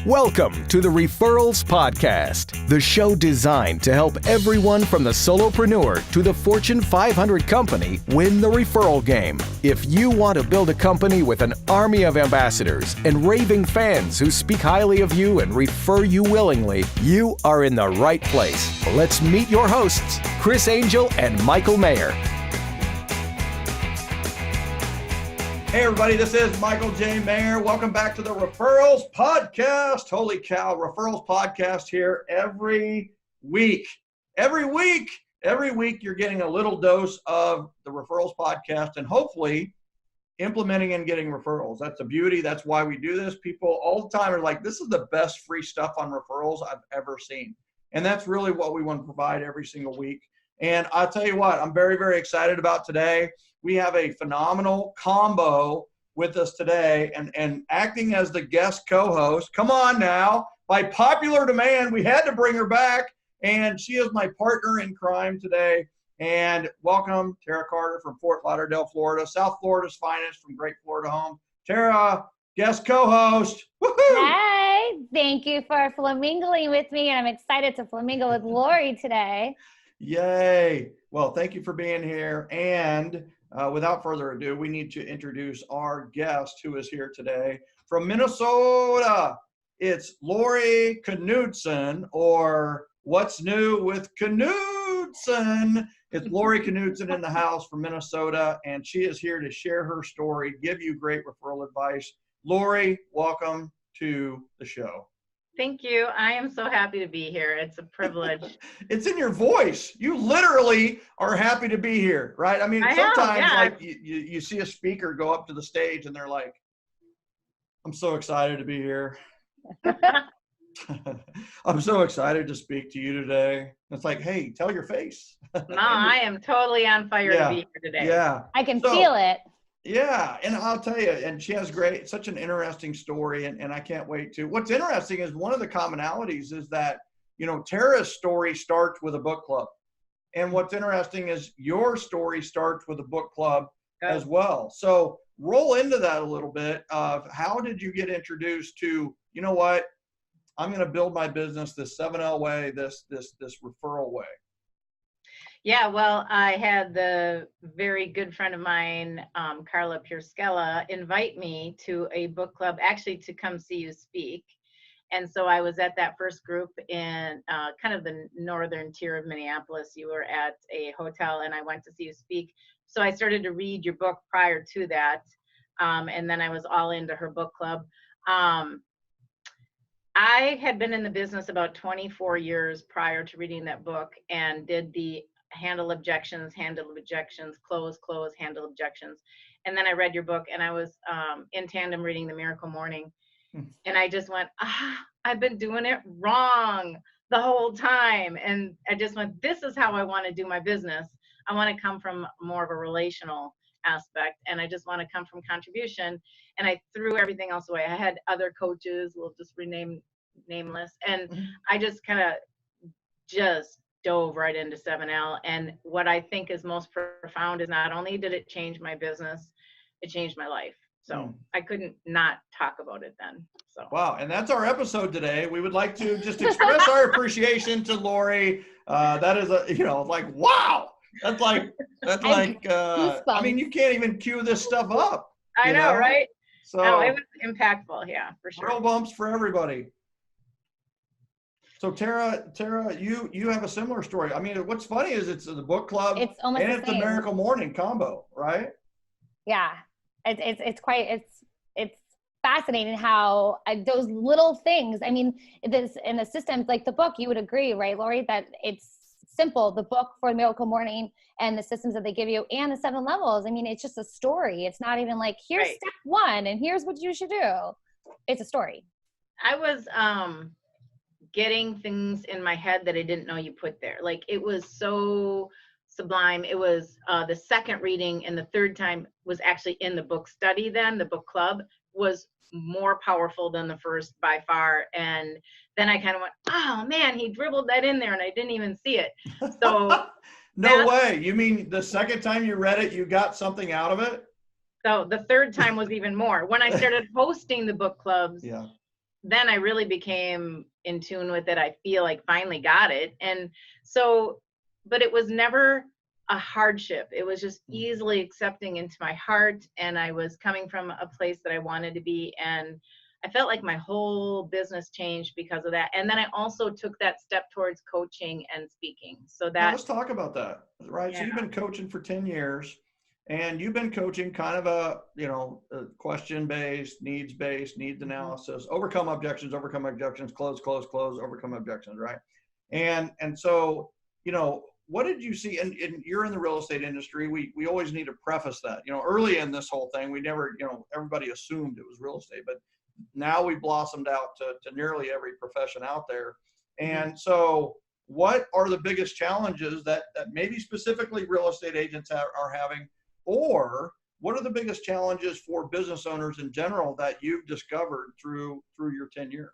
Welcome to the Referrals Podcast, the show designed to help everyone from the solopreneur to the Fortune 500 company win the referral game. If you want to build a company with an army of ambassadors and raving fans who speak highly of you and refer you willingly, you are in the right place. Let's meet your hosts, Chris Angel and Michael Mayer. Hey everybody, this is Michael J. Mayer. Welcome back to the Referrals Podcast. Holy cow, Referrals Podcast here every week. Every week you're getting a little dose of the Referrals Podcast and hopefully implementing and getting referrals. That's the beauty. That's why we do this. People all the time are like, this is the best free stuff on referrals I've ever seen. And that's really what we want to provide every single week. And I'll tell you what, I'm very, very excited about today. We have a phenomenal combo with us today and acting as the guest co-host. Come on now. By popular demand, we had to bring her back. And she is my partner in crime today. And welcome, Tara Carter from Fort Lauderdale, Florida. South Florida's finest from Great Florida Home. Tara, guest co-host. Woohoo! Hi, thank you for flamingling with me. And I'm excited to flamingo with Laurie today. Yay. Well, thank you for being here. And without further ado, we need to introduce our guest who is here today from Minnesota. It's Laurie Knudson, or What's New with Knudson. It's Laurie Knudson in the house from Minnesota, and she is here to share her story, give you great referral advice. Laurie, welcome to the show. Thank you. I am so happy to be here. It's a privilege. It's in your voice. You literally are happy to be here, right? I mean, sometimes like you see a speaker go up to the stage and they're like, I'm so excited to be here. I'm so excited to speak to you today. It's like, hey, tell your face. No, I am totally on fire to be here today. Yeah. I can feel it. Yeah, and I'll tell you, and she has such an interesting story, and I can't wait to. What's interesting is one of the commonalities is that, Tara's story starts with a book club. And what's interesting is your story starts with a book club as well. So roll into that a little bit of how did you get introduced to, you know what, I'm going to build my business this 7L way, this referral way. Yeah, well, I had the very good friend of mine, Carla Pierscella, invite me to a book club, actually to come see you speak. And so I was at that first group in kind of the northern tier of Minneapolis. You were at a hotel and I went to see you speak. So I started to read your book prior to that. And then I was all into her book club. I had been in the business about 24 years prior to reading that book and did the handle objections, close, handle objections. And then I read your book and I was in tandem reading The Miracle Morning. And I just went, I've been doing it wrong the whole time. And I just went, this is how I want to do my business. I want to come from more of a relational aspect. And I just want to come from contribution. And I threw everything else away. I had other coaches, we'll just rename nameless. And I just kind of dove right into 7L. And what I think is most profound is not only did it change my business, it changed my life. So I couldn't not talk about it then. So wow, and that's our episode today. We would like to just express our appreciation to Laurie. That is like wow. That's like I mean, you can't even cue this stuff up. I know, right? So it was impactful, yeah, for sure. Real bumps for everybody. So Tara, you have a similar story. I mean, what's funny is it's the book club it's almost and it's the Miracle Morning combo, right? Yeah, it's fascinating how those little things. I mean, this in the systems like the book. You would agree, right, Laurie, that it's simple. The book for Miracle Morning and the systems that they give you and the 7 levels. I mean, it's just a story. It's not even like here's step 1 and here's what you should do. It's a story. I was getting things in my head that I didn't know you put there. Like it was so sublime. It was the second reading and the third time was actually in the book study. Then the book club was more powerful than the first by far. And then I kind of went, oh man, he dribbled that in there and I didn't even see it. So no way. You mean the second time you read it, you got something out of it? So the third time was even more. When I started hosting the book clubs, then I really became in tune with it. I feel like finally got it. And so, but it was never a hardship. It was just easily accepting into my heart. And I was coming from a place that I wanted to be. And I felt like my whole business changed because of that. And then I also took that step towards coaching and speaking. So Now that, let's talk about that, right? yeah. So you've been coaching for 10 years and you've been coaching kind of a, a question-based, needs-based, needs analysis, overcome objections, close, overcome objections, right? And so, what did you see? And you're in the real estate industry. We always need to preface that, early in this whole thing, we never, everybody assumed it was real estate, but now we blossomed out to nearly every profession out there. And so what are the biggest challenges that maybe specifically real estate agents are having, or what are the biggest challenges for business owners in general that you've discovered through your 10 years?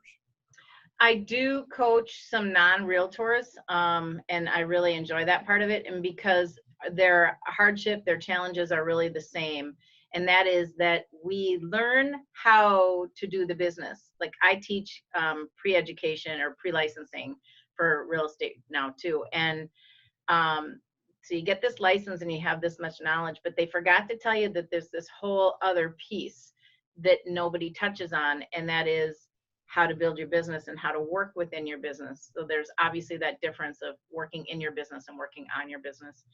I do coach some non-realtors, and I really enjoy that part of it. And because their hardship, their challenges are really the same. And that is that we learn how to do the business. Like I teach pre-education or pre-licensing for real estate now too. And so you get this license and you have this much knowledge, but they forgot to tell you that there's this whole other piece that nobody touches on, and that is how to build your business and how to work within your business. So there's obviously that difference of working in your business and working on your business.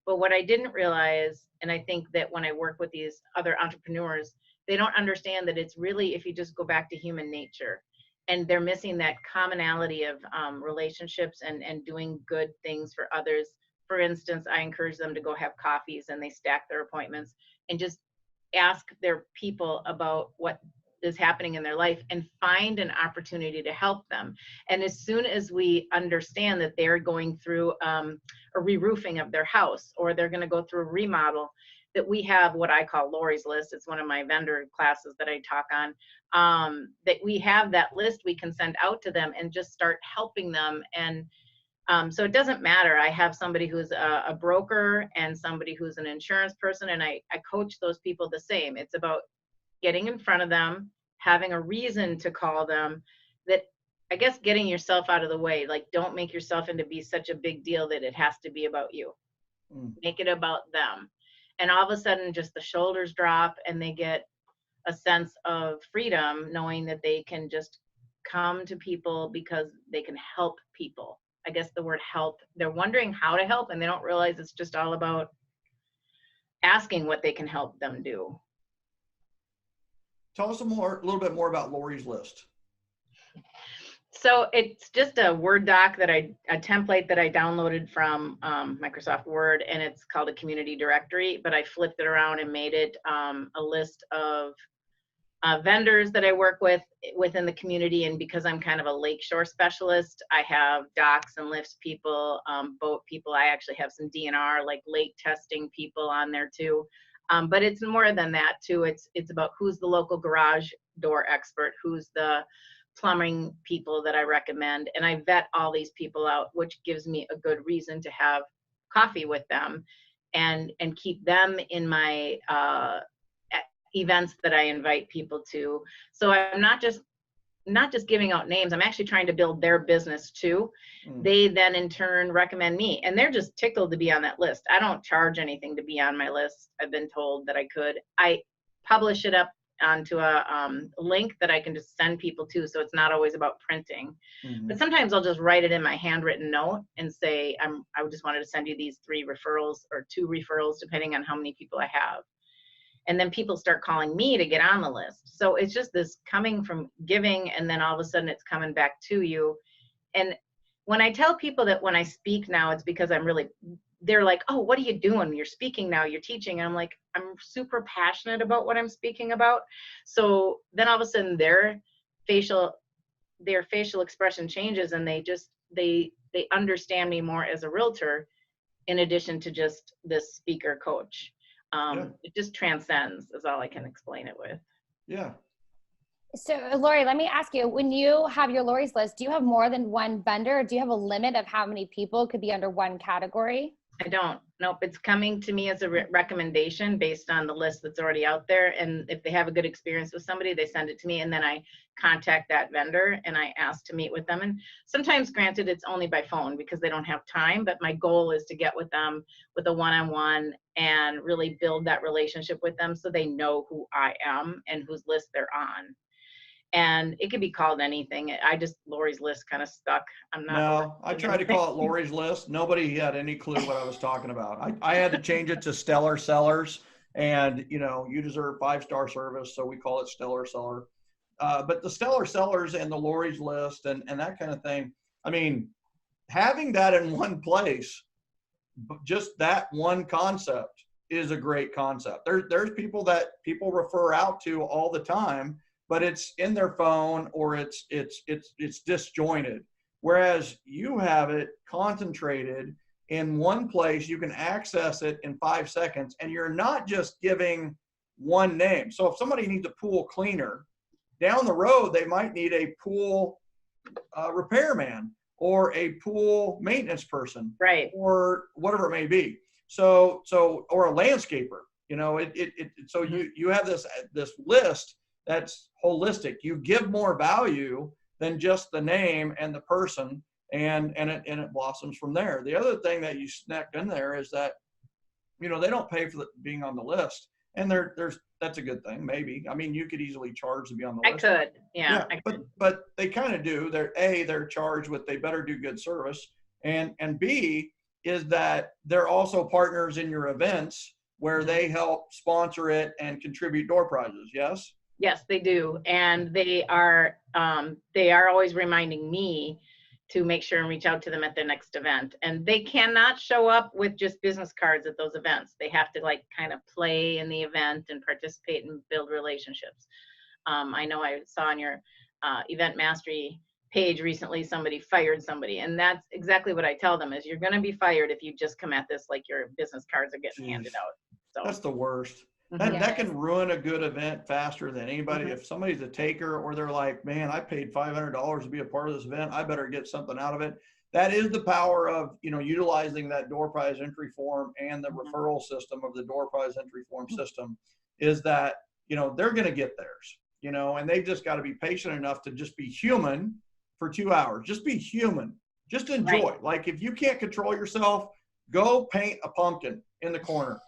But what I didn't realize, and I think that when I work with these other entrepreneurs, they don't understand that it's really, if you just go back to human nature, and they're missing that commonality of relationships and doing good things for others. For instance, I encourage them to go have coffees and they stack their appointments and just ask their people about what is happening in their life and find an opportunity to help them. And as soon as we understand that they're going through a re-roofing of their house, or they're going to go through a remodel, that we have what I call Laurie's list. It's one of my vendor classes that I talk on, that we have that list we can send out to them and just start helping them. And so it doesn't matter. I have somebody who's a broker and somebody who's an insurance person, and I coach those people the same. It's about getting in front of them, having a reason to call them, that I guess getting yourself out of the way. Like, don't make yourself into be such a big deal that it has to be about you. Make it about them. And all of a sudden just the shoulders drop and they get a sense of freedom, knowing that they can just come to people because they can help people. I guess the word help, they're wondering how to help, and they don't realize it's just all about asking what they can help them do. Tell us a little bit more about Laurie's list. So it's just a Word doc a template that I downloaded from Microsoft Word, and it's called a community directory, but I flipped it around and made it a list of vendors that I work with within the community. And because I'm kind of a lakeshore specialist, I have docks and lifts people, boat people. I actually have some DNR, like lake testing people on there too. But it's more than that too. It's about who's the local garage door expert, who's the plumbing people that I recommend. And I vet all these people out, which gives me a good reason to have coffee with them and keep them in my events that I invite people to. So I'm not just giving out names. I'm actually trying to build their business too. They then in turn recommend me, and they're just tickled to be on that list. I don't charge anything to be on my list. I've been told that I could. I publish it up onto a link that I can just send people to, so it's not always about printing. But sometimes I'll just write it in my handwritten note and say, I just wanted to send you these 3 referrals or 2 referrals, depending on how many people I have. And then people start calling me to get on the list. So it's just this coming from giving, and then all of a sudden it's coming back to you. And when I tell people that when I speak now, it's because they're like, oh, what are you doing? You're speaking now, you're teaching. And I'm like, I'm super passionate about what I'm speaking about. So then all of a sudden their facial expression changes, and they understand me more as a realtor in addition to just this speaker coach. It just transcends is all I can explain it with. Yeah. So Laurie, let me ask you, when you have your Laurie's list, do you have more than one vendor? Or do you have a limit of how many people could be under one category? I don't. Nope, it's coming to me as a recommendation based on the list that's already out there. And if they have a good experience with somebody, they send it to me, and then I contact that vendor and I ask to meet with them. And sometimes, granted, it's only by phone because they don't have time, but my goal is to get with them with a one-on-one and really build that relationship with them so they know who I am and whose list they're on. And it could be called anything. Laurie's list kind of stuck. I'm not. No, I tried to call it Laurie's list. Nobody had any clue what I was talking about. I had to change it to Stellar Sellers, and you deserve 5-star service, so we call it Stellar Seller. But the Stellar Sellers and the Laurie's list and that kind of thing, I mean, having that in one place, just that one concept is a great concept. There's people that people refer out to all the time, but it's in their phone or it's disjointed. Whereas you have it concentrated in one place, you can access it in 5 seconds, and you're not just giving one name. So if somebody needs a pool cleaner, down the road, they might need a pool repairman or a pool maintenance person, right, or whatever it may be. So or a landscaper. So you have this list that's holistic. You give more value than just the name and the person, and it blossoms from there. The other thing that you snuck in there is that, they don't pay for being on the list, and that's a good thing. Maybe, I mean, you could easily charge to be on the list. I could, yeah. But they kind of do. They're charged with, they better do good service, and B is that they're also partners in your events where they help sponsor it and contribute door prizes. Yes. Yes, they do. And they are always reminding me to make sure and reach out to them at their next event. And they cannot show up with just business cards at those events. They have to kind of play in the event and participate and build relationships. I know I saw on your event mastery page recently, somebody fired somebody. And that's exactly what I tell them is you're going to be fired if you just come at this like your business cards are getting handed out. So that's the worst. That can ruin a good event faster than anybody. If somebody's a taker, or they're like, man, I paid $500 to be a part of this event, I better get something out of it. That is the power of, utilizing that door prize entry form and the referral system of the door prize entry form system, is that, they're going to get theirs, and they've just got to be patient enough to just be human for 2 hours. Just be human. Just enjoy. Right. Like, if you can't control yourself, go paint a pumpkin in the corner,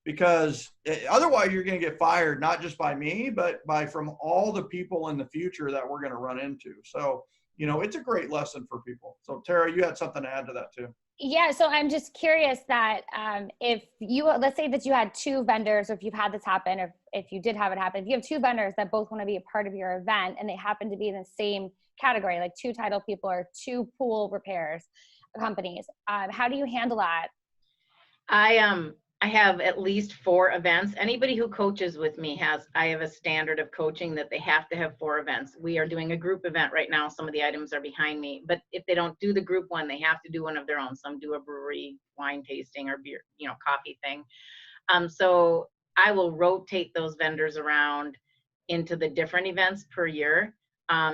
because otherwise you're going to get fired, not just by me, but from all the people in the future that we're going to run into. So, it's a great lesson for people. So Tara, you had something to add to that too. Yeah. So I'm just curious that if let's say that you had 2 vendors, or if you've had this happen, or if you did have it happen, if you have 2 vendors that both want to be a part of your event and they happen to be in the same category, like 2 title people or 2 pool repairs companies, how do you handle that? I have at least 4 events. Anybody who coaches with me I have a standard of coaching that they have to have 4 events. We are doing a group event right now. Some of the items are behind me, but if they don't do the group one, they have to do one of their own. Some do a brewery wine tasting or beer, coffee thing. So I will rotate those vendors around into the different events per year.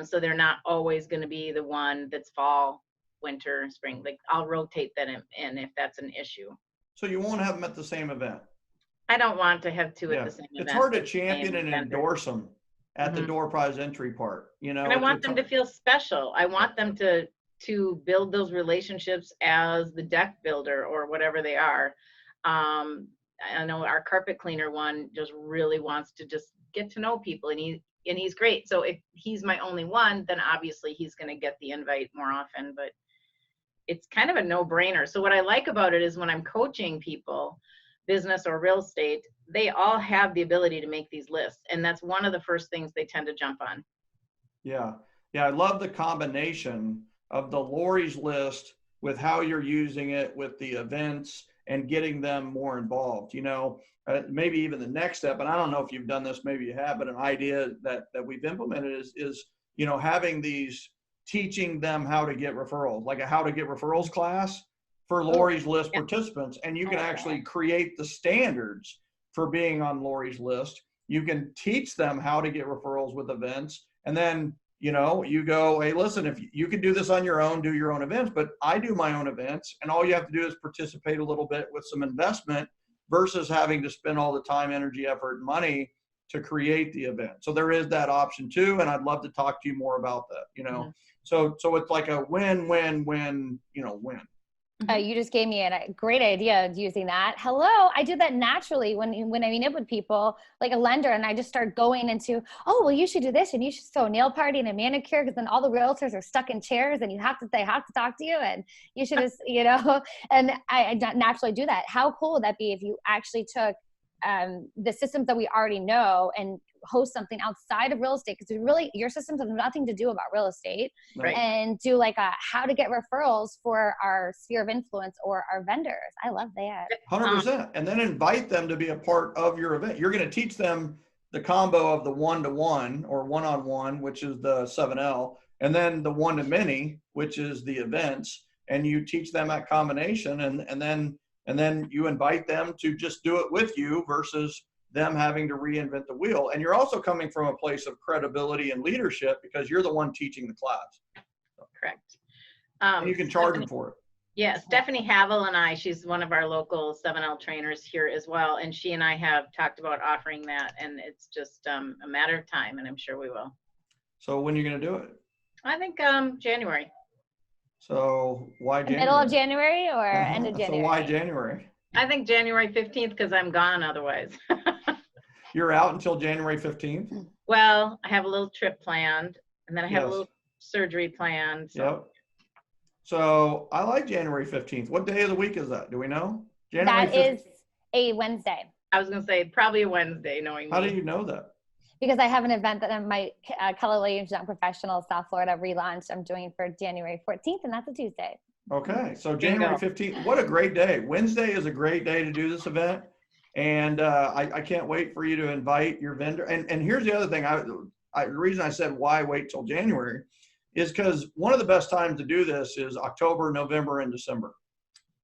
So they're not always going to be the one that's fall, winter, spring. Like, I'll rotate that in if that's an issue. So you won't have them at the same event. I don't want to have 2 at the same event. It's hard to champion and endorse them at the door prize entry part. And I want them to feel special. I want them to build those relationships as the deck builder or whatever they are. I know our carpet cleaner one just really wants to just get to know people, and he's great. So if he's my only one, then obviously he's going to get the invite more often, but it's kind of a no-brainer. So what I like about it is when I'm coaching people, business or real estate, they all have the ability to make these lists. And that's one of the first things they tend to jump on. Yeah. I love the combination of the Laurie's list with how you're using it with the events and getting them more involved. Maybe even the next step, and I don't know if you've done this, maybe you have, but an idea that we've implemented is having these, teaching them how to get referrals, like a how to get referrals class for Laurie's list participants. And you can actually create the standards for being on Laurie's list. You can teach them how to get referrals with events. And then, you go, hey, listen, if you can do this on your own, do your own events, but I do my own events, and all you have to do is participate a little bit with some investment versus having to spend all the time, energy, effort, and money to create the event. So there is that option too, and I'd love to talk to you more about that. Mm-hmm. So it's like a win, win, win, win. You just gave me a great idea of using that. Hello, I do that naturally when I meet up with people, like a lender, and I just start going into, oh, well, you should do this, and you should throw a nail party and a manicure, because then all the realtors are stuck in chairs, and they have to talk to you, and you should just, and I naturally do that. How cool would that be if you actually took the systems that we already know and host something outside of real estate, because really your systems have nothing to do about real estate, Right. and do like a how to get referrals for our sphere of influence or our vendors. I love that. 100%. And then invite them to be a part of your event. You're going to teach them the combo of the one-to-one or one-on-one, which is the 7L, and then the one-to-many, which is the events. And you teach them that combination, and then you invite them to just do it with you versus them having to reinvent the wheel. And you're also coming from a place of credibility and leadership because you're the one teaching the class. Correct. And you can charge them for it. Yeah, Stephanie Havel and she's one of our local 7L trainers here as well. And she and I have talked about offering that, and it's just a matter of time, and I'm sure we will. So when are you going to do it? I think January. So why January? Middle of January or end of January? So why January? I think January 15th, because I'm gone otherwise. You're out until January 15th? Well, I have a little trip planned, and then I have a little surgery planned. So. Yep. So I like January 15th. What day of the week is that? Do we know? January That 15th? Is a Wednesday. I was going to say probably a Wednesday, knowing How me. do you know that? Because I have an event that my Keller Williams Young Professional South Florida relaunch I'm doing for January 14th, and that's a Tuesday. Okay, so January 15th. What a great day. Wednesday is a great day to do this event. And I can't wait for you to invite your vendor. And here's the other thing. The reason I said why wait till January is because one of the best times to do this is October, November, and December.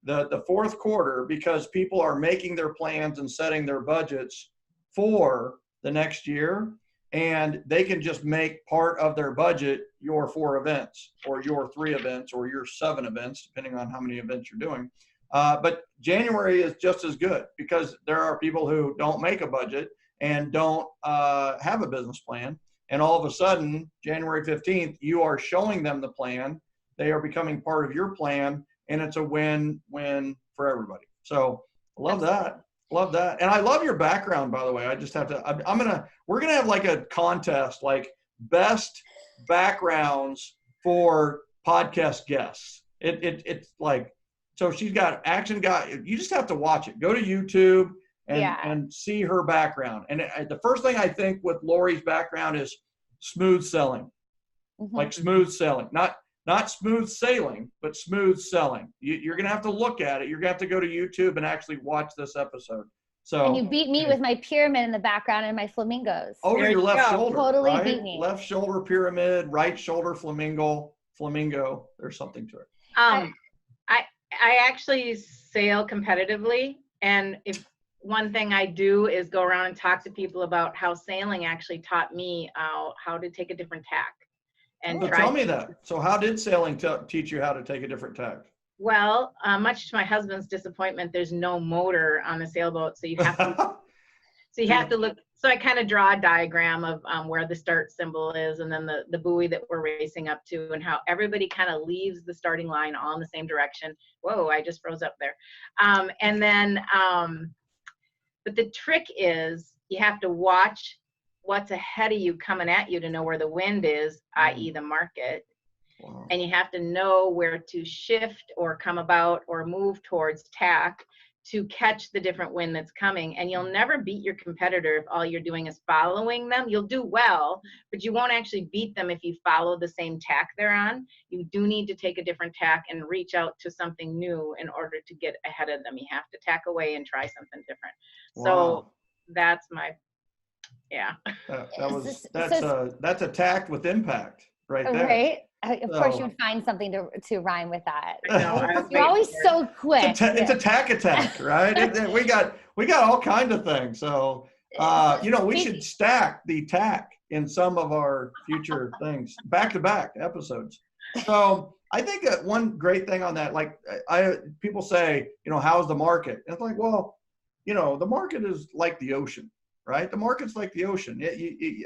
The fourth quarter, because people are making their plans and setting their budgets for the next year, and they can just make part of their budget your 4 events or your 3 events or your 7 events, depending on how many events you're doing. But January is just as good because there are people who don't make a budget and don't have a business plan. And all of a sudden, January 15th, you are showing them the plan. They are becoming part of your plan, and it's a win-win for everybody. So love that. Love that. And I love your background, by the way. I just have to, we're going to have like a contest, like best backgrounds for podcast guests. It's like, so she's got action guy. You just have to watch it. Go to YouTube and see her background. And the first thing I think with Laurie's background is smooth selling, like smooth selling, not smooth sailing, but smooth selling. You're going to have to look at it. You're going to have to go to YouTube and actually watch this episode. So, and you beat me with my pyramid in the background and my flamingos. Over your left shoulder. Totally right? beat me. Left shoulder pyramid, right shoulder flamingo. There's something to it. I actually sail competitively, and if one thing I do is go around and talk to people about how sailing actually taught me how to take a different tack. And tell me that. So how did sailing teach you how to take a different tack? Well, much to my husband's disappointment, there's no motor on the sailboat, so you have to look. So I kind of draw a diagram of where the start symbol is, and then the buoy that we're racing up to, and how everybody kind of leaves the starting line all in the same direction. Whoa, I just froze up there. And then, but the trick is you have to watch what's ahead of you coming at you to know where the wind is, i.e. the market. Wow. And you have to know where to shift or come about or move towards tack to catch the different wind that's coming. And you'll never beat your competitor if all you're doing is following them. You'll do well, but you won't actually beat them if you follow the same tack they're on. You do need to take a different tack and reach out to something new in order to get ahead of them. You have to tack away and try something different. Wow. So that's my, that's a tack with impact right there. Right. Of course, you would find something to rhyme with that. You're always so quick. It's a tack attack, right? we got all kinds of things. So, we should stack the tack in some of our future things, back-to-back episodes. So I think that one great thing on that, like people say, how's the market? And it's like, well, the market is like the ocean, right? The market's like the ocean.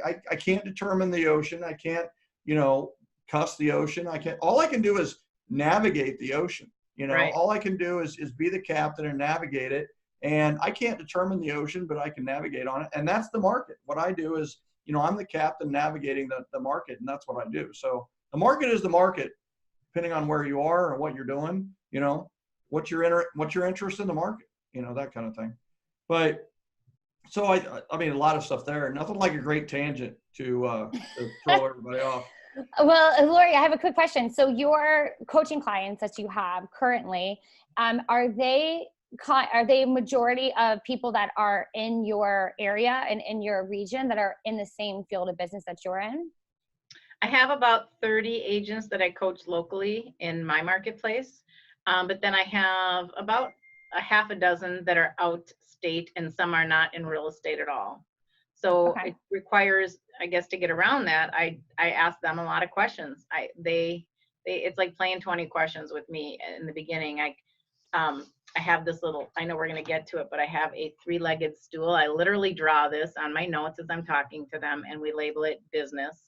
I can't determine the ocean. I can't, cuss the ocean. all I can do is navigate the ocean. Right. All I can do is be the captain and navigate it. And I can't determine the ocean, but I can navigate on it. And that's the market. What I do is, I'm the captain navigating the market, and that's what I do. So the market is the market, depending on where you are or what you're doing, what's your interest in the market, that kind of thing. But so I mean, a lot of stuff there. Nothing like a great tangent to throw everybody off. Well, Laurie, I have a quick question. So your coaching clients that you have currently, are they majority of people that are in your area and in your region that are in the same field of business that you're in? I have about 30 agents that I coach locally in my marketplace. But then I have about a half a dozen that are out state, and some are not in real estate at all. So It requires, I guess, to get around that, I ask them a lot of questions. It's like playing 20 questions with me in the beginning. I have this little, I know we're going to get to it, but I have a 3-legged stool. I literally draw this on my notes as I'm talking to them, and we label it business.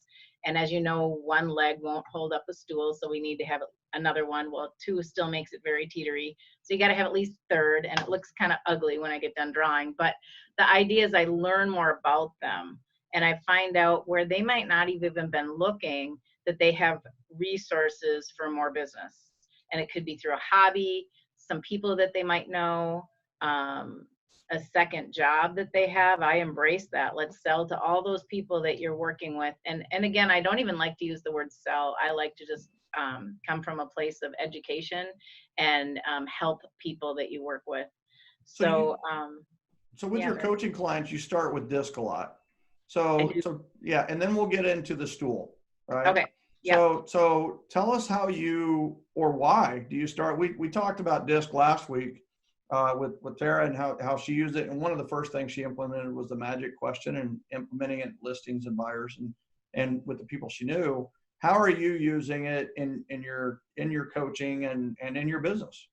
And as you know, one leg won't hold up a stool, so we need to have another one. Well, 2 still makes it very teetery. So you got to have at least 3rd, and it looks kind of ugly when I get done drawing. But the idea is I learn more about them, and I find out where they might not even been looking, that they have resources for more business. And it could be through a hobby, some people that they might know, a second job that they have. I embrace that. Let's sell to all those people that you're working with. And again, I don't even like to use the word sell. I like to just come from a place of education and help people that you work with. So with your coaching clients, you start with DISC a lot. So yeah, and then we'll get into the stool, right? Okay. Yeah. So tell us how you, or why do you start? We talked about DISC last week with Tara and how she used it. And one of the first things she implemented was the magic question, and implementing it in listings and buyers and with the people she knew. How are you using it in your coaching and in your business?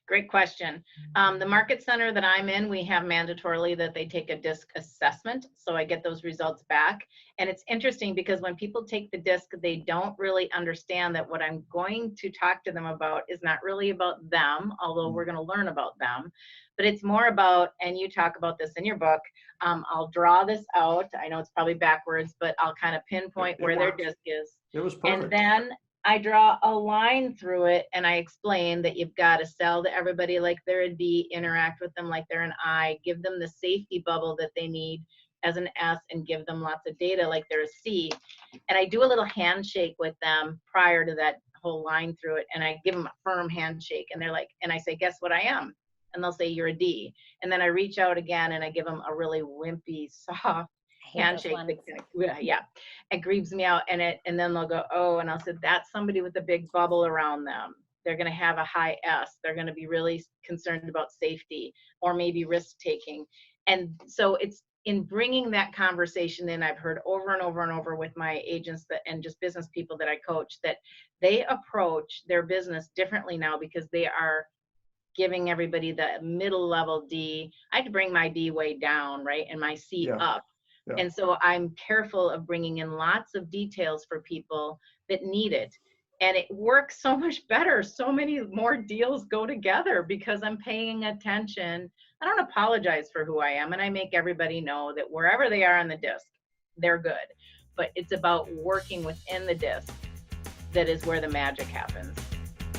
Great question. The market center that I'm in, we have mandatorily that they take a DISC assessment. So I get those results back. And it's interesting because when people take the DISC, they don't really understand that what I'm going to talk to them about is not really about them, although we're going to learn about them. But it's more about, and you talk about this in your book, I'll draw this out. I know it's probably backwards, but I'll kind of pinpoint where their DISC is. It was perfect. And then I draw a line through it, and I explain that you've got to sell to everybody like they're a D, interact with them like they're an I, give them the safety bubble that they need as an S, and give them lots of data like they're a C. And I do a little handshake with them prior to that whole line through it, and I give them a firm handshake, and they're like, and I say, guess what I am? And they'll say, you're a D. And then I reach out again, and I give them a really wimpy, soft handshake that it grieves me out, and then they'll go, oh, and I'll say, that's somebody with a big bubble around them. They're going to have a high S. They're going to be really concerned about safety or maybe risk taking. And so it's in bringing that conversation in, I've heard over and over and over with my agents and just business people that I coach, that they approach their business differently now because they are giving everybody the middle level D. I had to bring my D way down, right, and my C up. Yeah. And so I'm careful of bringing in lots of details for people that need it. And it works so much better. So many more deals go together because I'm paying attention. I don't apologize for who I am, and I make everybody know that wherever they are on the DISC, they're good. But it's about working within the DISC that is where the magic happens.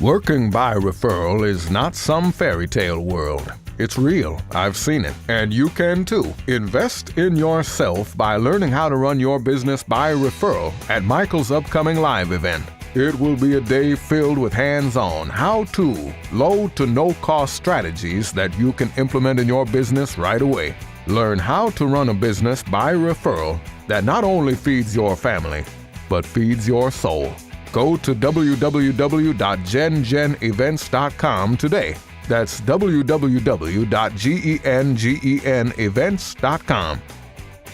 Working by referral is not some fairy tale world. It's real. I've seen it. And you can too. Invest in yourself by learning how to run your business by referral at Michael's upcoming live event. It will be a day filled with hands-on, how-to, low to no-cost strategies that you can implement in your business right away. Learn how to run a business by referral that not only feeds your family, but feeds your soul. Go to www.gengenevents.com today. That's www.gengenevents.com.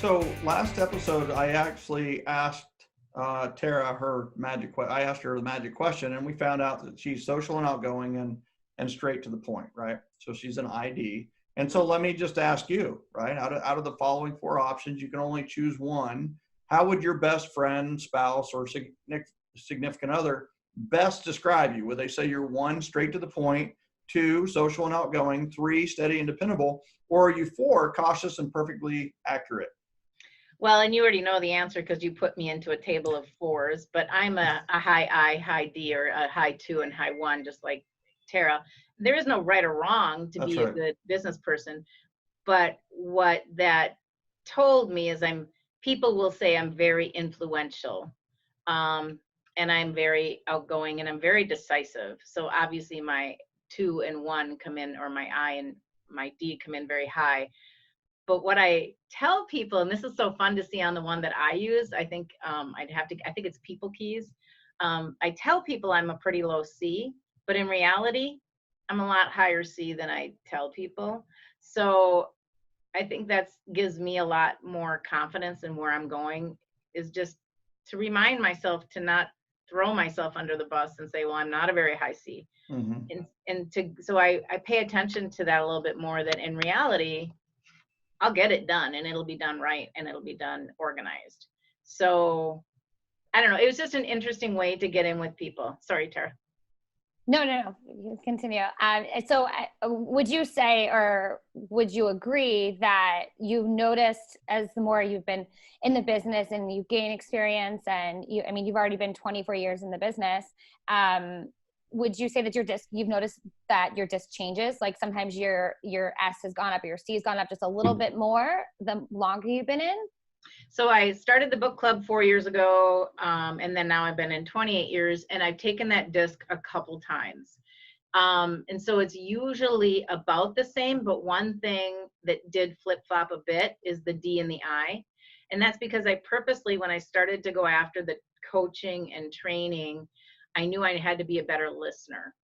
So last episode, I actually asked Tara her magic question. I asked her the magic question, and we found out that she's social and outgoing and straight to the point, right? So she's an ID. And so let me just ask you, right? Out of the following four options, you can only choose one. How would your best friend, spouse, or significant other best describe you? Would they say you're 1, straight to the point, 2, social and outgoing, 3, steady and dependable, or are you 4, cautious and perfectly accurate? Well, and you already know the answer because you put me into a table of 4s, but I'm a high I, high D, or a high 2 and high 1, just like Tara. There is no right or wrong to be a good business person, but what that told me is people will say I'm very influential, and I'm very outgoing, and I'm very decisive. So obviously my 2 and 1 come in, or my I and my D come in very high. But what I tell people, and this is so fun to see on the one that I use, I think I think it's People Keys. I tell people I'm a pretty low C, but in reality, I'm a lot higher C than I tell people. So I think that gives me a lot more confidence in where I'm going, is just to remind myself to not throw myself under the bus and say, well, I'm not a very high C. Mm-hmm. So I pay attention to that a little bit more, that in reality, I'll get it done, and it'll be done right, and it'll be done organized. So I don't know. It was just an interesting way to get in with people. Sorry, Tara. No. You continue. So would you say, or would you agree that you've noticed, as the more you've been in the business and you gain experience, and you've already been 24 years in the business, would you say that you've noticed that your disc changes? Like sometimes your S has gone up, or your C has gone up just a little bit more the longer you've been in? So I started the book club 4 years ago, and then now I've been in 28 years, and I've taken that disc a couple times. And so it's usually about the same, but one thing that did flip-flop a bit is the D and the I. And that's because I purposely, when I started to go after the coaching and training, I knew I had to be a better listener.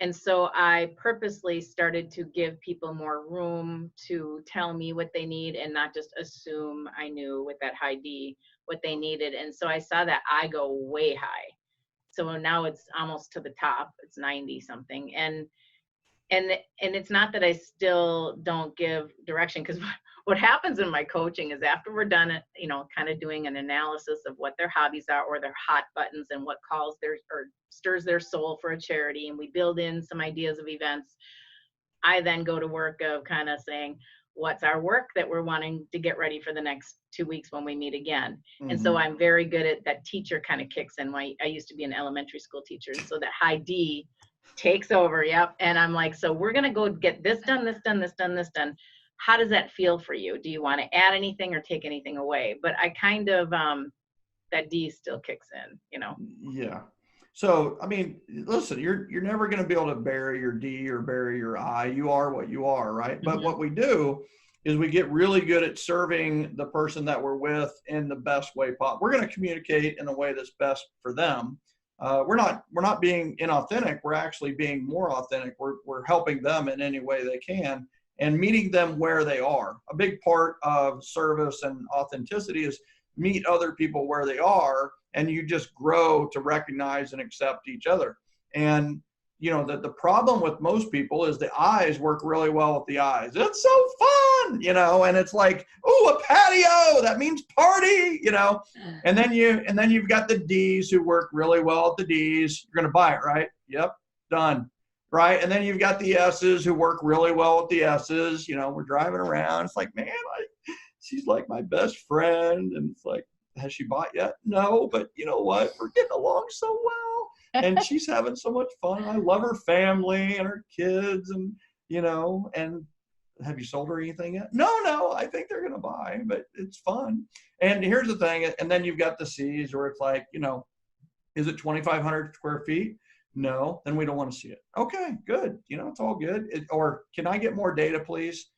And so I purposely started to give people more room to tell me what they need, and not just assume I knew with that high D what they needed. And so I saw that I go way high. So now it's almost to the top. It's 90 something. And it's not that I still don't give direction, because what happens in my coaching is, after we're done, kind of doing an analysis of what their hobbies are, or their hot buttons, and what calls or stirs their soul for a charity, and we build in some ideas of events, I then go to work of kind of saying, what's our work that we're wanting to get ready for the next 2 weeks when we meet again? Mm-hmm. And so I'm very good at that. Teacher kind of kicks in. I used to be an elementary school teacher, and so that high D takes over. Yep. And I'm like, so we're going to go get this done, this done, this done, this done. How does that feel for you? Do you want to add anything or take anything away? But I kind of, that D still kicks in, Yeah. So, listen, you're never going to be able to bury your D or bury your I. You are what you are, right? But what we do is we get really good at serving the person that we're with in the best way possible. We're going to communicate in a way that's best for them. We're not being inauthentic. We're actually being more authentic. We're helping them in any way they can, and meeting them where they are. A big part of service and authenticity is meet other people where they are, and you just grow to recognize and accept each other. And the problem with most people is the I's work really well with the I's. It's so fun, and it's like, oh, a patio, that means party, and then you've got the D's who work really well at the D's. You're going to buy it, right? Yep, done. Right. And then you've got the S's who work really well with the S's. We're driving around. It's like, man, she's like my best friend. And it's like, has she bought yet? No, but you know what? We're getting along so well. And she's having so much fun. I love her family and her kids, and and have you sold her anything yet? No, I think they're going to buy, but it's fun. And here's the thing. And then you've got the C's where it's like, is it 2,500 square feet? No, then we don't want to see it. Okay, good. It's all good. Or can I get more data, please?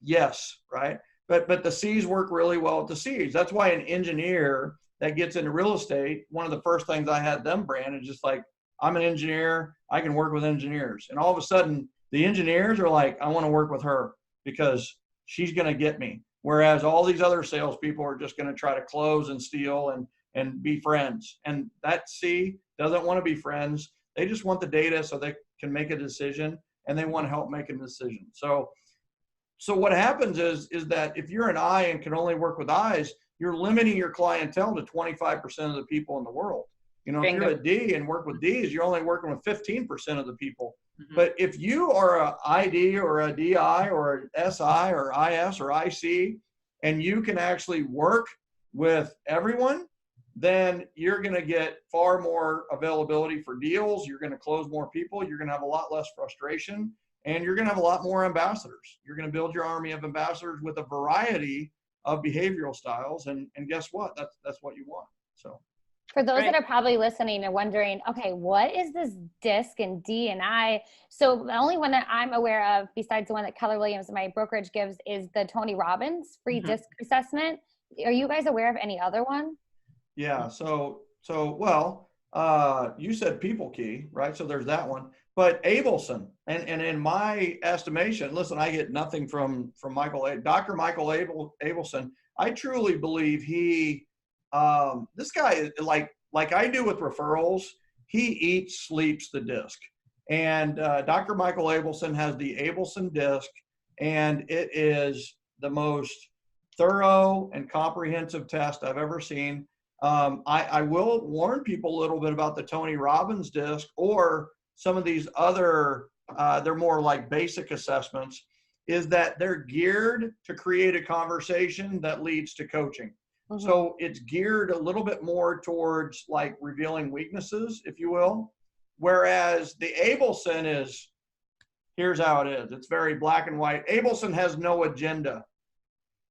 Yes, right? But the C's work really well with the C's. That's why an engineer that gets into real estate, one of the first things I had them brand is just like, I'm an engineer. I can work with engineers. And all of a sudden, the engineers are like, I want to work with her because she's going to get me. Whereas all these other salespeople are just going to try to close and steal and be friends. And that C doesn't want to be friends. They just want the data so they can make a decision, and they want to help make a decision. So what happens is that if you're an I and can only work with I's, you're limiting your clientele to 25% of the people in the world. You know, Bingo. if you're a D and work with D's, you're only working with 15% of the people. But if you are a ID or a DI or an SI or IS or IC, and you can actually work with everyone, then you're going to get far more availability for deals. You're going to close more people. You're going to have a lot less frustration, and you're going to have a lot more ambassadors. You're going to build your army of ambassadors with a variety of behavioral styles. And guess what? That's what you want. So. For those Right. that are probably listening and wondering, okay, what is this DISC and D and I? So the only one that I'm aware of, besides the one that Keller Williams, my brokerage, gives, is the Tony Robbins free Mhm. DISC assessment. Are you guys aware of any other one? Yeah. So well, you said People Key, right? So there's that one. But Abelson, and in my estimation, listen, I get nothing from Dr. Michael Abelson. I truly believe he, this guy is like I do with referrals. He eats, sleeps the disc. And Dr. Michael Abelson has the Abelson disc, and it is the most thorough and comprehensive test I've ever seen. I will warn people a little bit about the Tony Robbins disc or some of these other, they're more like basic assessments, is that they're geared to create a conversation that leads to coaching. Mhm. So it's geared a little bit more towards like revealing weaknesses, if you will. Whereas the Abelson is, here's how it is. It's very black and white. Abelson has no agenda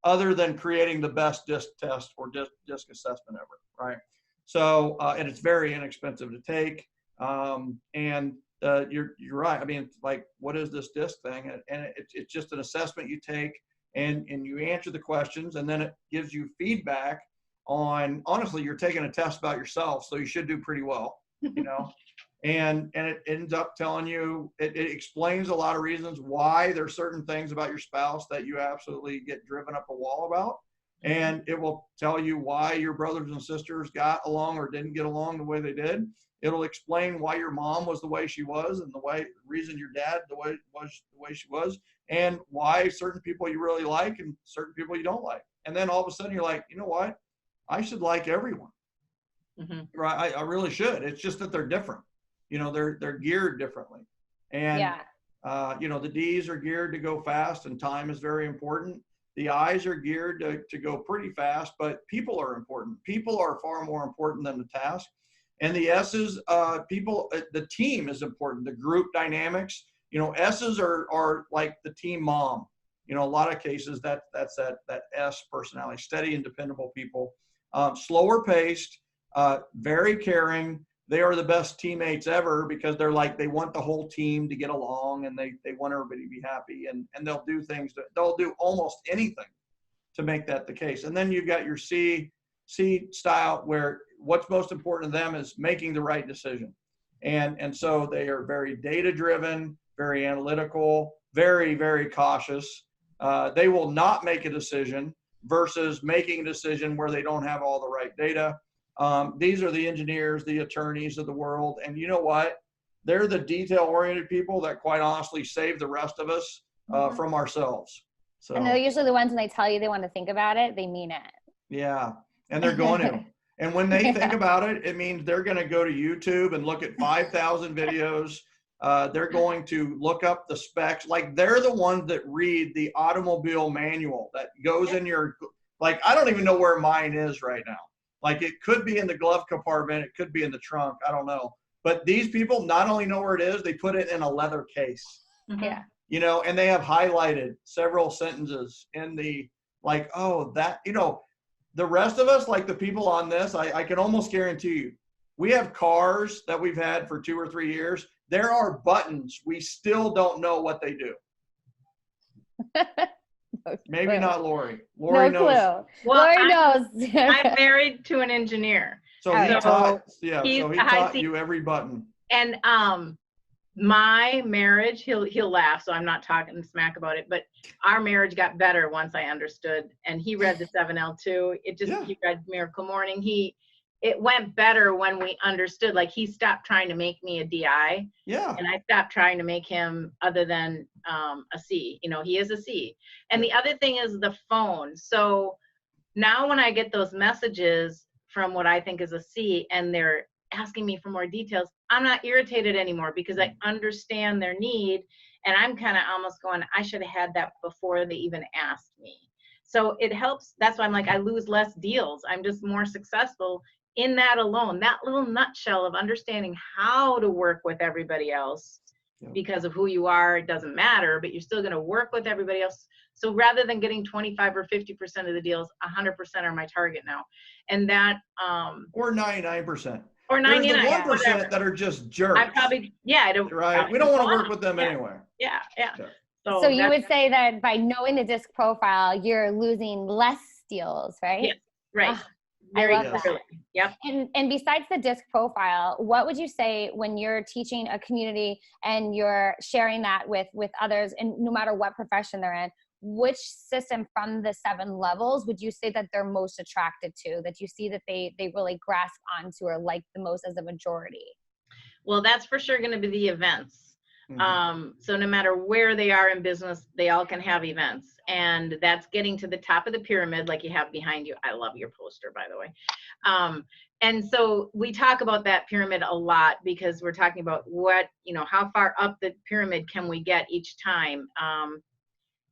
other than creating the best disc test or disc assessment ever, right? So, and it's very inexpensive to take. And you're right. I mean, it's like, what is this disc thing? And it's just an assessment you take, and you answer the questions, and then it gives you feedback on, honestly, you're taking a test about yourself, so you should do pretty well, you know? And it ends up telling you, it explains a lot of reasons why there's certain things about your spouse that you absolutely get driven up a wall about. And it will tell you why your brothers and sisters got along or didn't get along the way they did. It'll explain why your mom was the way she was, and the reason your dad the way she was, and why certain people you really like and certain people you don't like. And then all of a sudden you're like, you know what? I should like everyone. Mhm. Right? I really should. It's just that they're different. You know, they're geared differently. And Yeah. you know, the D's are geared to go fast, and time is very important. The I's are geared to go pretty fast, but people are important. People are far more important than the task. And the S's, the team is important. The group dynamics, you know, S's are like the team mom. You know, a lot of cases that's that S personality, steady and dependable people, slower paced, very caring. They are the best teammates ever because they're like, they want the whole team to get along, and they want everybody to be happy, and they'll do they'll do almost anything to make that the case. And then you've got your C style, where what's most important to them is making the right decision. And so they are very data driven, very analytical, very, very cautious. They will not make a decision versus making a decision where they don't have all the right data. These are the engineers, the attorneys of the world. And you know what? They're the detail-oriented people that quite honestly save the rest of us from ourselves. So, And they're usually the ones when they tell you they want to think about it, they mean it. yeah, and they're going to. And when they think about it, it means they're going to go to YouTube and look at 5,000 videos. They're going to look up the specs. Like, they're the ones that read the automobile manual that goes in your, like, I don't even know where mine is right now. Like, it could be in the glove compartment. It could be in the trunk. I don't know. But these people not only know where it is, they put it in a leather case. Yeah. You know, and they have highlighted several sentences in the, like, oh, that, you know, the rest of us, like the people on this, I can almost guarantee you, we have cars that we've had for 2 or 3 years. There are buttons. We still don't know what they do. No Maybe clue. not Lori. Lori No knows. clue. Well, Lori knows. I'm married to an engineer. So he So taught, he's so he high taught C- you every button. And my marriage, he'll laugh, so I'm not talking smack about it, but our marriage got better once I understood, and he read the 7L too. He read Miracle Morning. It went better when we understood, like he stopped trying to make me a DI. Yeah. And I stopped trying to make him other than a C. He is a C. And the other thing is the phone. So now when I get those messages from what I think is a C and they're asking me for more details, I'm not irritated anymore because I understand their need. And I'm kind of almost going, I should have had that before they even asked me. So it helps. That's why I'm like, I lose less deals. I'm just more successful in that alone, that little nutshell of understanding how to work with everybody else. Because of who you are, it doesn't matter, but you're still going to work with everybody else. So rather than getting 25 or 50% of the deals, 100% are my target now. And that, or 99%. Or 99. There's the 1% that are just jerks. I probably, I don't. Right. We don't want to work with them anyway. Yeah. So you would say that by knowing the disc profile, you're losing less deals, right? Yes. Right. I love that. Yep. And besides the disc profile, what would you say when you're teaching a community and you're sharing that with others, and no matter what profession they're in, which system from the 7 levels would you say that they're most attracted to, that you see that they really grasp onto or like the most as a majority? Well, that's for sure going to be the events. Mm-hmm. So no matter where they are in business, they all can have events. And that's getting to the top of the pyramid like you have behind you. I love your poster, by the way. And so we talk about that pyramid a lot because we're talking about how far up the pyramid can we get each time.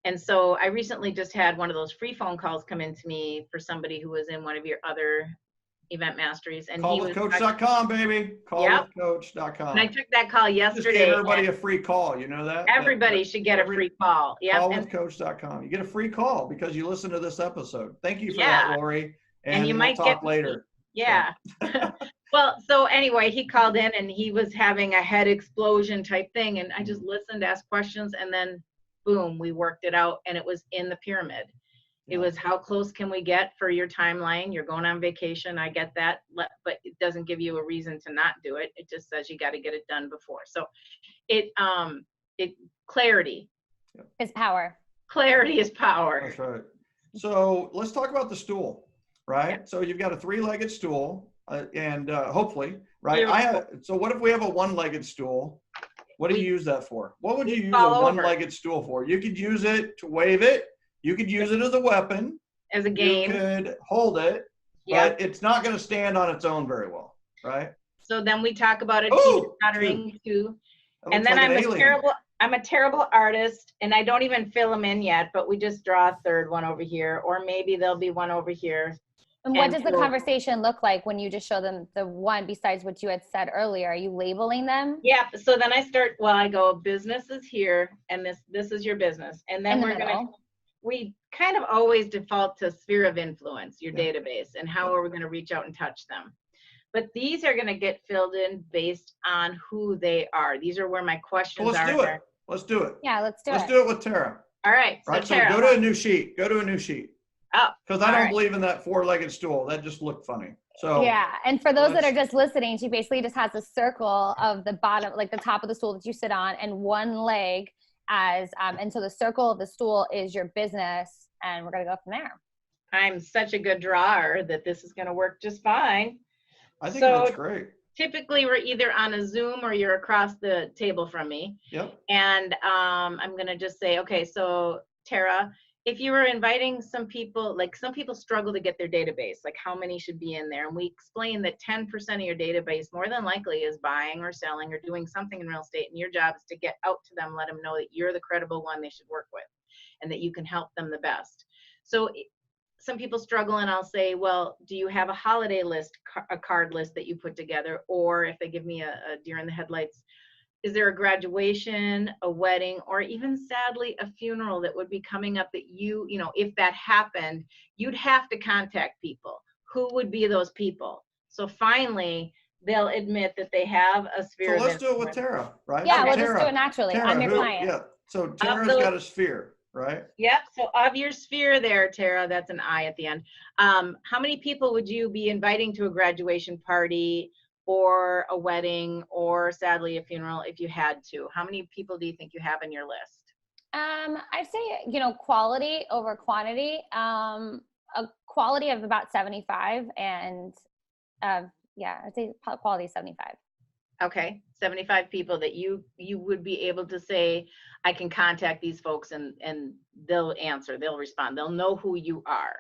And so I recently just had one of those free phone calls come into me for somebody who was in one of your other event masteries. And Callwithcoach.com, baby. Callwithcoach.com. And I took that call yesterday. Just gave everybody a free call. You know that? Everybody should get a free call. Yeah. Callwithcoach.com. You get a free call because you listen to this episode. Thank you for that, Laurie. And you might talk later. Yeah. Well, so anyway, he called in and he was having a head explosion type thing. And I just listened, asked questions, and then boom, we worked it out. And it was in the pyramid. It was how close can we get for your timeline? You're going on vacation. I get that, but it doesn't give you a reason to not do it. It just says you got to get it done before. So clarity is power. Clarity is power. That's right. So let's talk about the stool, right? Yeah. So you've got a 3-legged stool and hopefully, right? So what if we have a 1-legged stool? What do you use that for? What would you use a 1-legged stool for? You could use it to wave it. You could use it as a weapon. As a game. You could hold it, but it's not going to stand on its own very well, right? So then we talk about it teeter-tottering too. And then I'm a terrible artist, and I don't even fill them in yet, but we just draw a third one over here, or maybe there'll be one over here. And what does the conversation look like when you just show them the one besides what you had said earlier? Are you labeling them? Yeah. So then I go, business is here, and this is your business. And then we kind of always default to sphere of influence, your database, and how are we going to reach out and touch them. But these are going to get filled in based on who they are. These are where my questions are. Let's do it. Yeah, let's do it. Let's do it with Tara. All right. So Tara, go to a new sheet. Oh. Because I don't believe in that 4-legged stool. That just looked funny. So yeah, and for those that are just listening, she basically just has a circle of the bottom, like the top of the stool that you sit on, and one leg and so the circle of the stool is your business, and we're gonna go from there. I'm such a good drawer that this is gonna work just fine. I think that's great. Typically we're either on a Zoom or you're across the table from me. Yep. And I'm gonna just say, okay, so Tara, if you were inviting some people, like some people struggle to get their database, like how many should be in there? And we explain that 10% of your database more than likely is buying or selling or doing something in real estate. And your job is to get out to them, let them know that you're the credible one they should work with and that you can help them the best. So some people struggle, and I'll say, well, do you have a holiday list, a card list that you put together? Or if they give me a deer in the headlights, is there a graduation, a wedding, or even sadly a funeral that would be coming up that if that happened, you'd have to contact people? Who would be those people? So finally, they'll admit that they have a sphere. So let's do it with Tara, right? Yeah, we'll just do it naturally. I'm your client. Yeah. So Tara's got a sphere, right? Yep. So of your sphere there, Tara, that's an I at the end. How many people would you be inviting to a graduation party or a wedding, or sadly a funeral if you had to? How many people do you think you have in your list? I'd say, quality over quantity. A quality of about 75, and I'd say quality 75. Okay, 75 people that you would be able to say, I can contact these folks and they'll answer, they'll respond, they'll know who you are.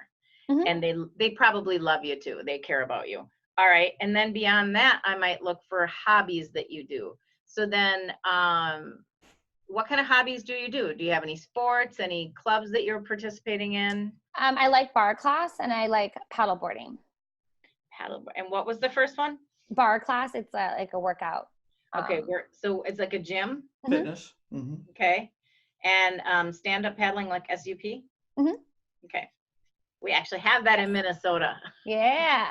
Mm-hmm. And they probably love you too. They care about you. All right. And then beyond that, I might look for hobbies that you do. So then, what kind of hobbies do you do? Do you have any sports, any clubs that you're participating in? I like bar class, and I like paddleboarding. And what was the first one? Bar class. It's like a workout. Okay. So it's like a gym? Fitness. Mm-hmm. Okay. And stand-up paddling, like SUP? Mm-hmm. Okay. We actually have that in Minnesota. Yeah.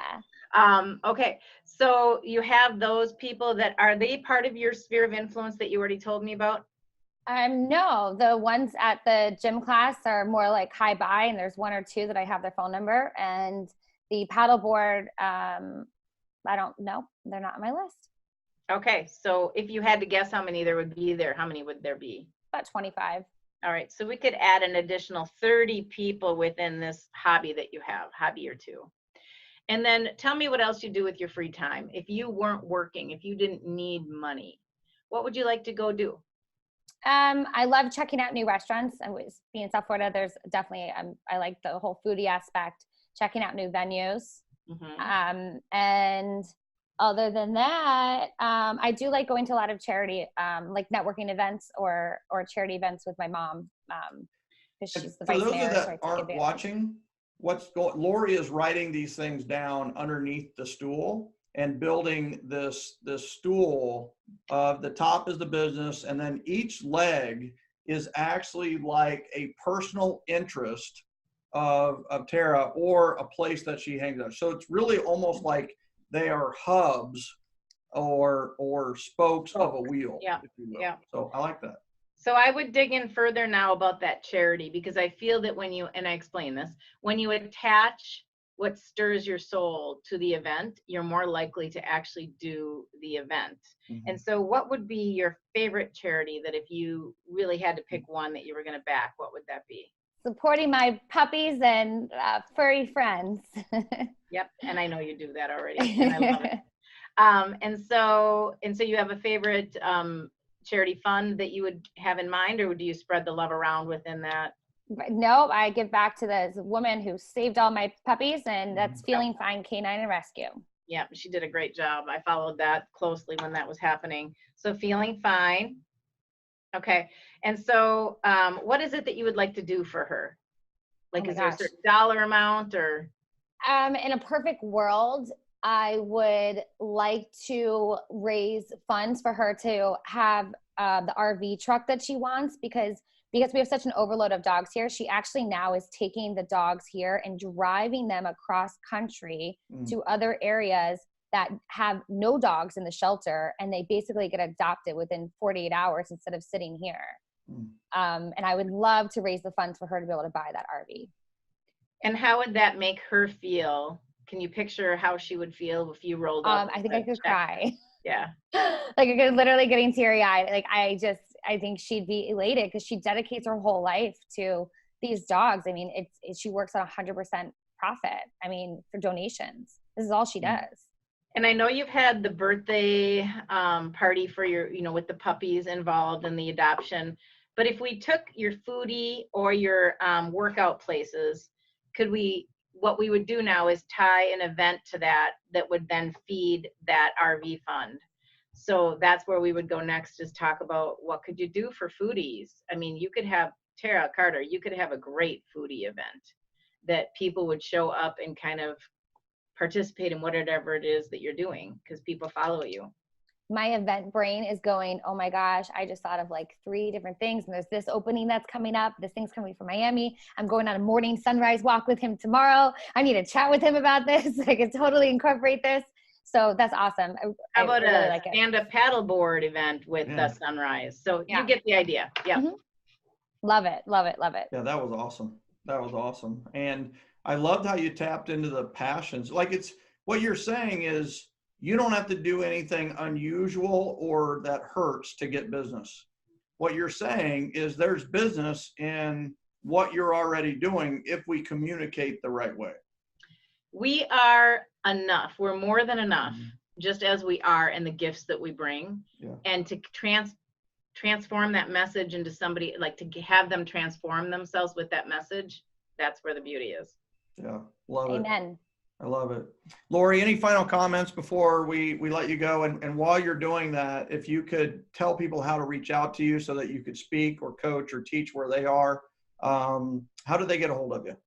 Okay. So you have those people that, are they part of your sphere of influence that you already told me about? No, the ones at the gym class are more like hi bye, and there's one or two that I have their phone number. And the paddleboard, I don't know. They're not on my list. Okay. So if you had to guess how many there would be there, how many would there be? About 25. All right. So we could add an additional 30 people within this hobby that you have, hobby or two. And then tell me what else you do with your free time. If you weren't working, if you didn't need money, what would you like to go do? I love checking out new restaurants. And being in South Florida, there's definitely, I like the whole foodie aspect, checking out new venues. Mm-hmm. And other than that, I do like going to a lot of charity, like networking events or charity events with my mom. Because she's the vice mayor. For those that aren't watching, Laurie is writing these things down underneath the stool and building this stool. The top is the business, and then each leg is actually like a personal interest of Tara, or a place that she hangs out. So it's really almost like they are hubs or spokes of a wheel, if you will. Yeah. So I like that. So I would dig in further now about that charity, because I feel that when you, and I explain this, when you attach what stirs your soul to the event, you're more likely to actually do the event. Mm-hmm. And so what would be your favorite charity that if you really had to pick one that you were going to back, what would that be? Supporting my puppies and furry friends. Yep. And I know you do that already. And I love it. And so you have a favorite charity fund that you would have in mind, or do you spread the love around within that? No, I give back to the woman who saved all my puppies, and that's Feeling Fine Canine and Rescue. Yeah, she did a great job. I followed that closely when that was happening. So Feeling Fine. Okay. And so what is it that you would like to do for her? Like, is there a certain dollar amount, or? In a perfect world, I would like to raise funds for her to have the RV truck that she wants, because we have such an overload of dogs here. She actually now is taking the dogs here and driving them across country to other areas that have no dogs in the shelter, and they basically get adopted within 48 hours instead of sitting here. And I would love to raise the funds for her to be able to buy that RV. And how would that make her feel? Can you picture how she would feel if you rolled up? I think I could cry. Yeah. Like, I could literally getting teary-eyed. Like, I think she'd be elated because she dedicates her whole life to these dogs. I mean, she works at 100% profit. I mean, for donations. This is all she does. And I know you've had the birthday party for your, with the puppies involved in the adoption. But if we took your foodie or your workout places, what we would do now is tie an event to that would then feed that RV fund. So that's where we would go next, is talk about what could you do for foodies. I mean, you could have, Tara Carter, you could have a great foodie event that people would show up and kind of participate in whatever it is that you're doing, because people follow you. My event brain is going, oh my gosh, I just thought of like 3 different things. And there's this opening that's coming up. This thing's coming from Miami. I'm going on a morning sunrise walk with him tomorrow. I need to chat with him about this. I could totally incorporate this. So that's awesome. How about really a stand-up paddleboard event with the sunrise? So you get the idea. Yeah. Mm-hmm. Love it. Love it. Love it. Yeah, that was awesome. That was awesome. And I loved how you tapped into the passions. Like, it's what you're saying is, you don't have to do anything unusual or that hurts to get business. What you're saying is there's business in what you're already doing if we communicate the right way. We are enough. We're more than enough, just as we are, and the gifts that we bring. Yeah. And to transform that message into somebody, like to have them transform themselves with that message, that's where the beauty is. Yeah, love it. Amen. I love it. Laurie, any final comments before we let you go? And while you're doing that, if you could tell people how to reach out to you so that you could speak or coach or teach where they are, how do they get a hold of you?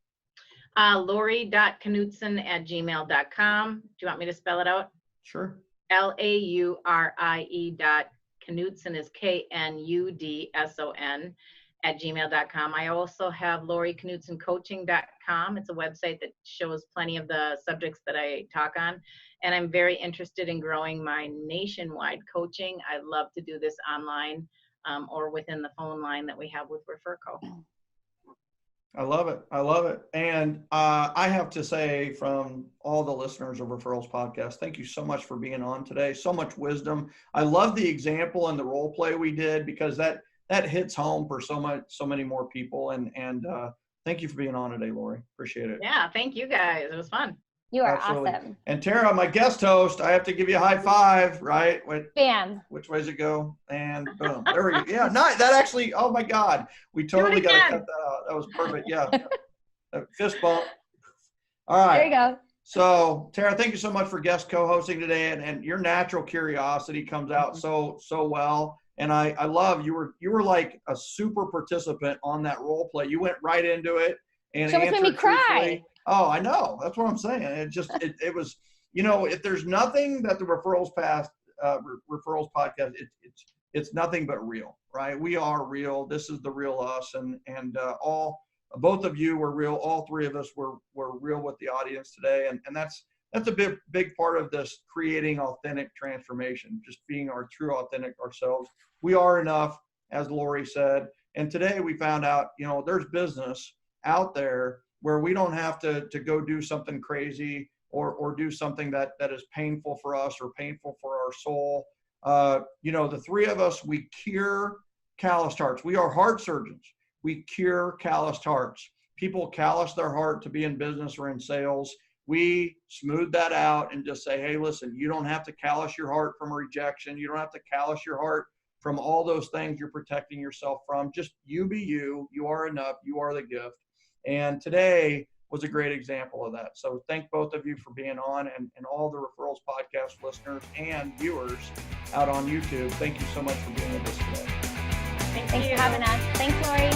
Laurie.Knudson@gmail.com. Do you want me to spell it out? Sure. LAURIE.Knudson is KNUDSON @gmail.com. I also have LaurieKnudsenCoaching.com. It's a website that shows plenty of the subjects that I talk on. And I'm very interested in growing my nationwide coaching. I love to do this online or within the phone line that we have with Referral. I love it. I love it. And I have to say, from all the listeners of Referrals Podcast, thank you so much for being on today. So much wisdom. I love the example and the role play we did, because that hits home for so many more people. And thank you for being on today, Laurie. Appreciate it. Yeah, thank you guys. It was fun. You are Absolutely. awesome. And Tara, my guest host, I have to give you a high five, right? Bam. Which way does it go? And boom. There we go. Yeah, nice. That actually, oh my God. We totally got to cut that out. That was perfect. Yeah. Fist bump. All right. There you go. So Tara, thank you so much for guest co-hosting today. And your natural curiosity comes out so well. And I love you were like a super participant on that role play. You went right into it and She almost made me cry. truthfully. Oh, I know. That's what I'm saying. It was, if there's nothing that the Referrals Podcast, it's nothing but real, right? We are real. This is the real us. And both of you were real. All three of us were real with the audience today. And that's a big part of this, creating authentic transformation, just being our true authentic ourselves. We are enough, as Laurie said. And today we found out, there's business out there where we don't have to go do something crazy or do something that is painful for us or painful for our soul. The three of us, we cure calloused hearts. We are heart surgeons. We cure calloused hearts. People callous their heart to be in business or in sales. We smooth that out and just say, hey, listen, you don't have to callous your heart from rejection. You don't have to callous your heart from all those things you're protecting yourself from. Just you be you. You are enough. You are the gift. And today was a great example of that. So thank both of you for being on, and all the Referrals Podcast listeners and viewers out on YouTube. Thank you so much for being with us today. Thanks for having us. Thanks, Laurie.